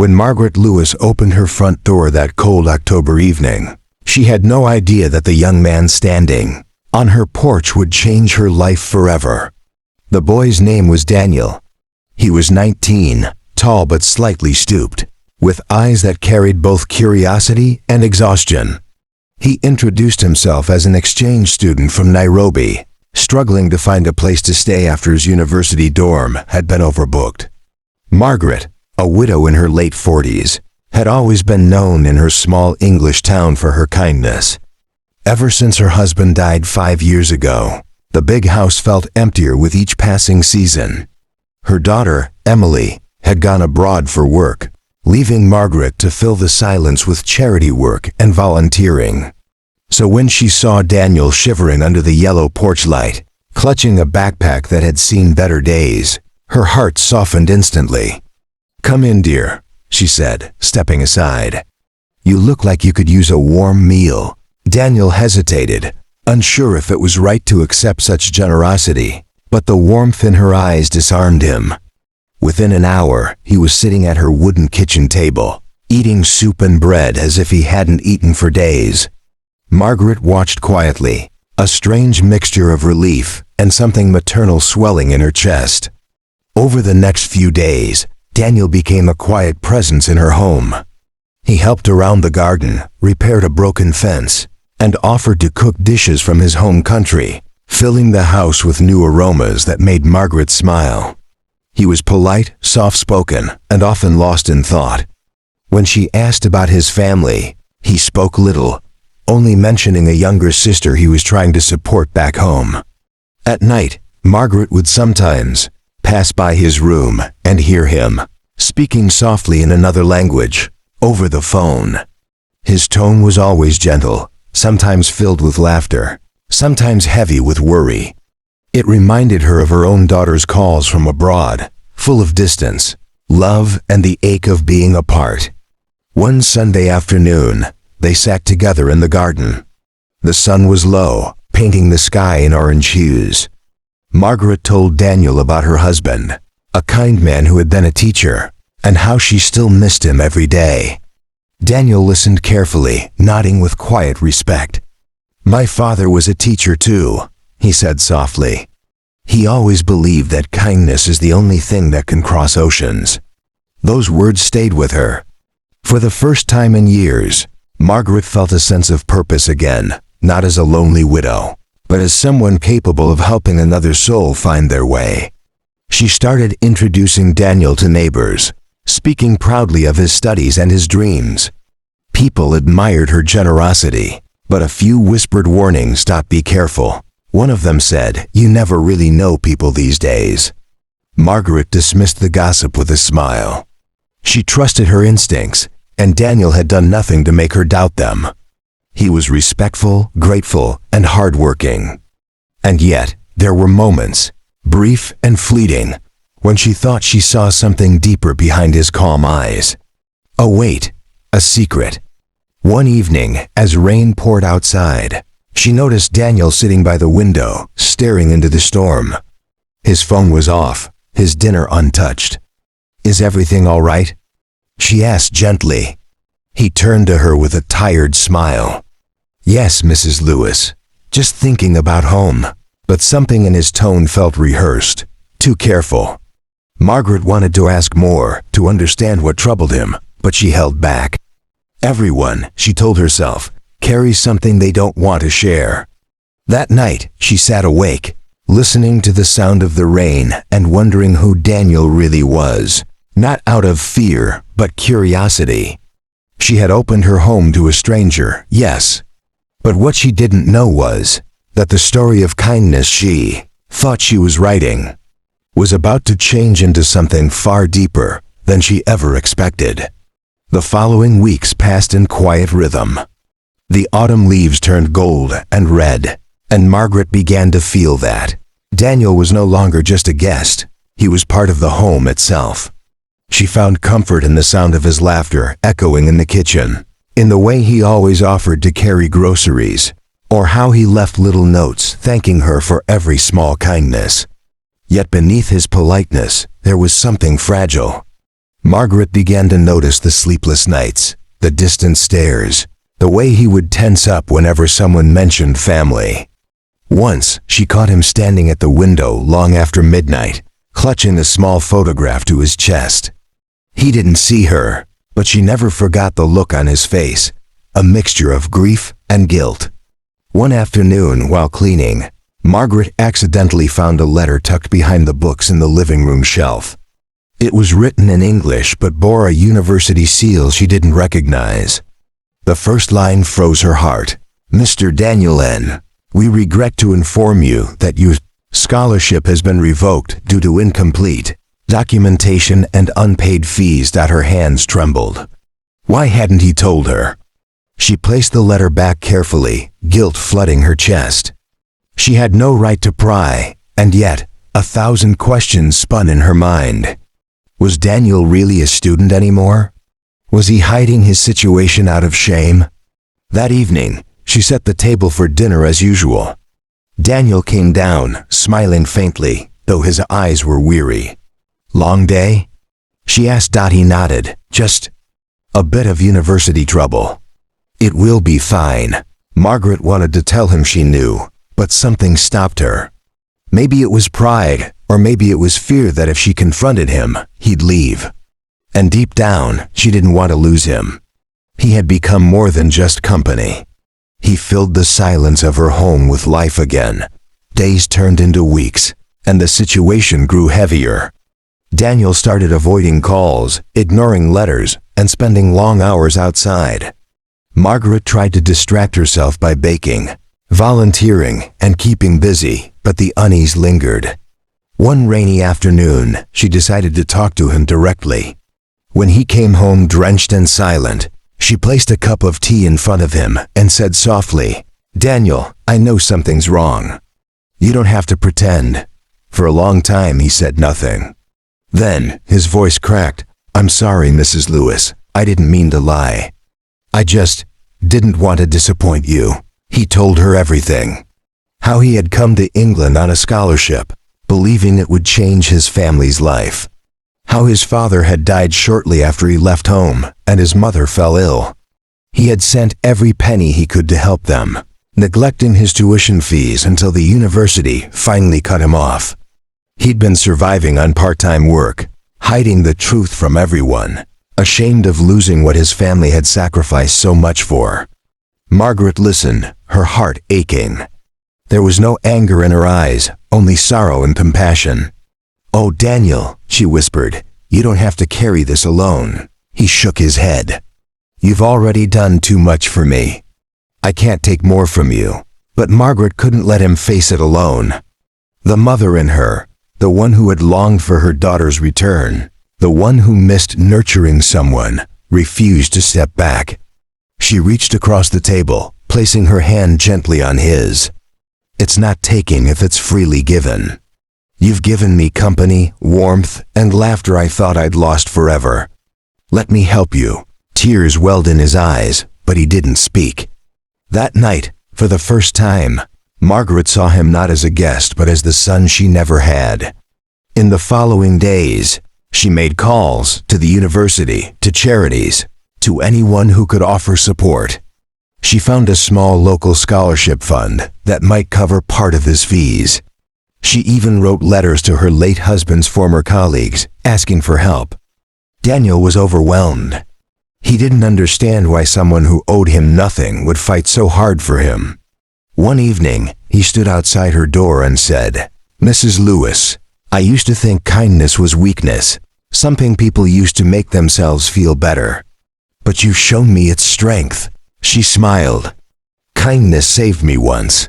When Margaret Lewis opened her front door that cold October evening, she had no idea that the young man standing on her porch would change her life forever. The boy's name was Daniel. He was 19, tall but slightly stooped, with eyes that carried both curiosity and exhaustion. He introduced himself as an exchange student from Nairobi, struggling to find a place to stay after his university dorm had been overbooked. Margaret, a widow in her late 40s, had always been known in her small English town for her kindness. Ever since her husband died 5 years ago, the big house felt emptier with each passing season. Her daughter, Emily, had gone abroad for work, leaving Margaret to fill the silence with charity work and volunteering. So when she saw Daniel shivering under the yellow porch light, clutching a backpack that had seen better days, her heart softened instantly. "Come in, dear," she said, stepping aside. "You look like you could use a warm meal." Daniel hesitated, unsure if it was right to accept such generosity, but the warmth in her eyes disarmed him. Within an hour, he was sitting at her wooden kitchen table, eating soup and bread as if he hadn't eaten for days. Margaret watched quietly, a strange mixture of relief and something maternal swelling in her chest. Over the next few days, Daniel became a quiet presence in her home. He helped around the garden, repaired a broken fence, and offered to cook dishes from his home country, filling the house with new aromas that made Margaret smile. He was polite, soft-spoken, and often lost in thought. When she asked about his family, he spoke little, only mentioning a younger sister he was trying to support back home. At night, Margaret would sometimes pass by his room and hear him speaking softly in another language, over the phone. His tone was always gentle, sometimes filled with laughter, sometimes heavy with worry. It reminded her of her own daughter's calls from abroad, full of distance, love, and the ache of being apart. One Sunday afternoon, they sat together in the garden. The sun was low, painting the sky in orange hues. Margaret told Daniel about her husband, a kind man who had been a teacher, and how she still missed him every day. Daniel listened carefully, nodding with quiet respect. "My father was a teacher too," he said softly. "He always believed that kindness is the only thing that can cross oceans." Those words stayed with her. For the first time in years, Margaret felt a sense of purpose again, not as a lonely widow, but as someone capable of helping another soul find their way. She started introducing Daniel to neighbors, speaking proudly of his studies and his dreams. People admired her generosity, but a few whispered warnings to be careful. One of them said, "You never really know people these days." Margaret dismissed the gossip with a smile. She trusted her instincts, and Daniel had done nothing to make her doubt them. He was respectful, grateful, and hardworking. And yet, there were moments, brief and fleeting, when she thought she saw something deeper behind his calm eyes. A weight, a secret. One evening, as rain poured outside, she noticed Daniel sitting by the window, staring into the storm. His phone was off, his dinner untouched. "Is everything all right?" she asked gently. He turned to her with a tired smile. "Yes, Mrs. Lewis, just thinking about home." But something in his tone felt rehearsed, too careful. Margaret wanted to ask more, to understand what troubled him, but she held back. Everyone, she told herself, carries something they don't want to share. That night, she sat awake, listening to the sound of the rain and wondering who Daniel really was, not out of fear, but curiosity. She had opened her home to a stranger, yes, but what she didn't know was that the story of kindness she thought she was writing was about to change into something far deeper than she ever expected. The following weeks passed in quiet rhythm. The autumn leaves turned gold and red, and Margaret began to feel that Daniel was no longer just a guest, he was part of the home itself. She found comfort in the sound of his laughter echoing in the kitchen, in the way he always offered to carry groceries, or how he left little notes thanking her for every small kindness. Yet beneath his politeness, there was something fragile. Margaret began to notice the sleepless nights, the distant stares, the way he would tense up whenever someone mentioned family. Once, she caught him standing at the window long after midnight, clutching a small photograph to his chest. He didn't see her, but she never forgot the look on his face, a mixture of grief and guilt. One afternoon, while cleaning, Margaret accidentally found a letter tucked behind the books in the living room shelf. It was written in English but bore a university seal she didn't recognize. The first line froze her heart. "Mr. Daniel N., we regret to inform you that your scholarship has been revoked due to incomplete documentation and unpaid fees." Her hands trembled. Why hadn't he told her? She placed the letter back carefully, guilt flooding her chest. She had no right to pry, and yet 1,000 questions spun in her mind. Was Daniel really a student anymore? Was he hiding his situation out of shame? That evening, she set the table for dinner as usual. Daniel came down, smiling faintly, though his eyes were weary. "Long day?" she asked. He nodded. "Just a bit of university trouble." "It will be fine." Margaret wanted to tell him she knew, but something stopped her. Maybe it was pride, or maybe it was fear that if she confronted him, he'd leave. And deep down, she didn't want to lose him. He had become more than just company. He filled the silence of her home with life again. Days turned into weeks, and the situation grew heavier. Daniel started avoiding calls, ignoring letters, and spending long hours outside. Margaret tried to distract herself by baking, volunteering, and keeping busy, but the unease lingered. One rainy afternoon, she decided to talk to him directly. When he came home drenched and silent, she placed a cup of tea in front of him and said softly, "Daniel, I know something's wrong. You don't have to pretend." For a long time he said nothing. Then, his voice cracked. "I'm sorry, Mrs. Lewis. I didn't mean to lie. I just didn't want to disappoint you." He told her everything. How he had come to England on a scholarship, believing it would change his family's life. How his father had died shortly after he left home, and his mother fell ill. He had sent every penny he could to help them, neglecting his tuition fees until the university finally cut him off. He'd been surviving on part-time work, hiding the truth from everyone, ashamed of losing what his family had sacrificed so much for. Margaret listened, her heart aching. There was no anger in her eyes, only sorrow and compassion. "Oh, Daniel," she whispered, "you don't have to carry this alone." He shook his head. "You've already done too much for me. I can't take more from you." But Margaret couldn't let him face it alone. The mother in her, the one who had longed for her daughter's return, the one who missed nurturing someone, refused to step back. She reached across the table, placing her hand gently on his. "It's not taking if it's freely given. You've given me company, warmth, and laughter I thought I'd lost forever. Let me help you." Tears welled in his eyes, but he didn't speak. That night, for the first time, Margaret saw him not as a guest but as the son she never had. In the following days, she made calls to the university, to charities, to anyone who could offer support. She found a small local scholarship fund that might cover part of his fees. She even wrote letters to her late husband's former colleagues, asking for help. Daniel was overwhelmed. He didn't understand why someone who owed him nothing would fight so hard for him. One evening, he stood outside her door and said, "Mrs. Lewis, I used to think kindness was weakness, something people used to make themselves feel better. But you've shown me its strength." She smiled. "Kindness saved me once.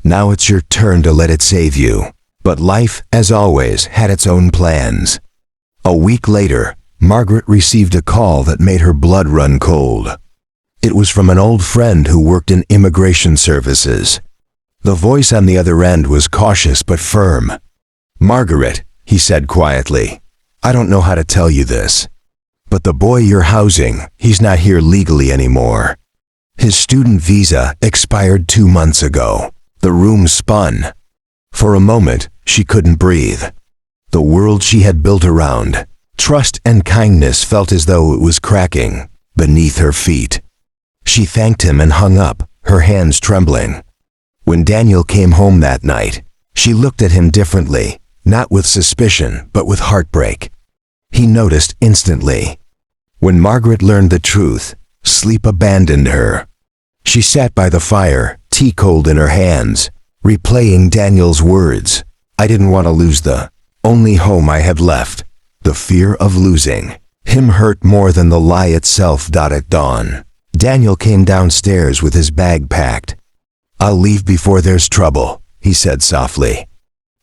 Now it's your turn to let it save you." But life, as always, had its own plans. A week later, Margaret received a call that made her blood run cold. It was from an old friend who worked in immigration services. The voice on the other end was cautious but firm. "Margaret," he said quietly, "I don't know how to tell you this, but the boy you're housing, he's not here legally anymore. His student visa expired 2 months ago." The room spun. For a moment, she couldn't breathe. The world she had built around, Trust and kindness felt as though it was cracking beneath her feet. She thanked him and hung up, her hands trembling. When Daniel came home that night, she looked at him differently, not with suspicion, but with heartbreak. He noticed instantly. When Margaret learned the truth, sleep abandoned her. She sat by the fire, tea cold in her hands, replaying Daniel's words. I didn't want to lose the only home I had left. The fear of losing him hurt more than the lie itself. At dawn, Daniel came downstairs with his bag packed. I'll leave before there's trouble, he said softly.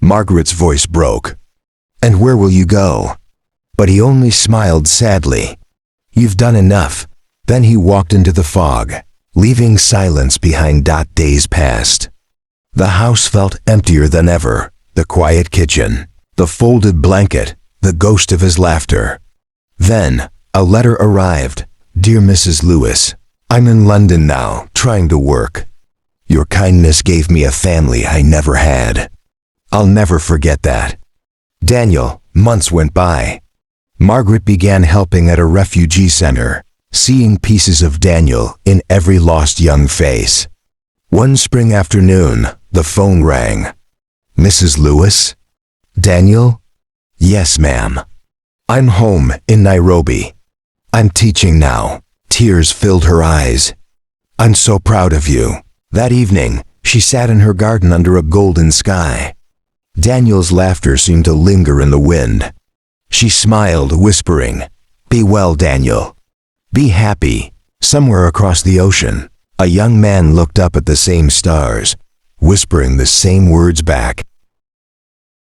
Margaret's voice broke. And where will you go? But he only smiled sadly. You've done enough. Then he walked into the fog, leaving silence behind. Days passed. The house felt emptier than ever. The quiet kitchen, the folded blanket, the ghost of his laughter. Then, a letter arrived. Dear Mrs. Lewis, I'm in London now, trying to work. Your kindness gave me a family I never had. I'll never forget that. Daniel, months went by. Margaret began helping at a refugee center, seeing pieces of Daniel in every lost young face. One spring afternoon, the phone rang. Mrs. Lewis? Daniel? Yes, ma'am. I'm home in Nairobi. I'm teaching now. Tears filled her eyes. I'm so proud of you. That evening, she sat in her garden under a golden sky. Daniel's laughter seemed to linger in the wind. She smiled, whispering, Be well, Daniel. Be happy. Somewhere across the ocean, a young man looked up at the same stars, whispering the same words back.